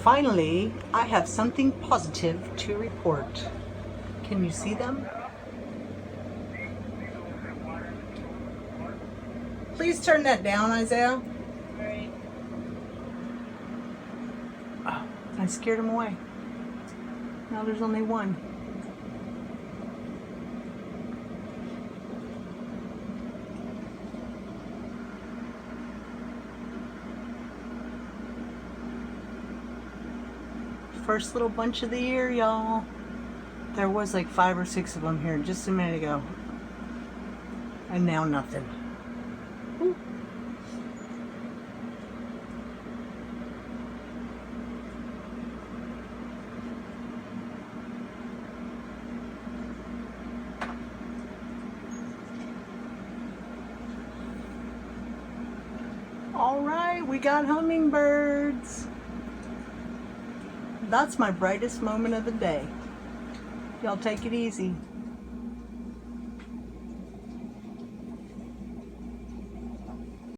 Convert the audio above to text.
Finally, I have something positive to report. Can you see them? Please turn that down, Isaiah. Alright. Oh, I scared him away. Now there's only one. First little bunch of the year, y'all. There was like 5 or 6 of them here just a minute ago. And now nothing. Ooh. All right, we got hummingbirds. That's my brightest moment of the day. Y'all take it easy.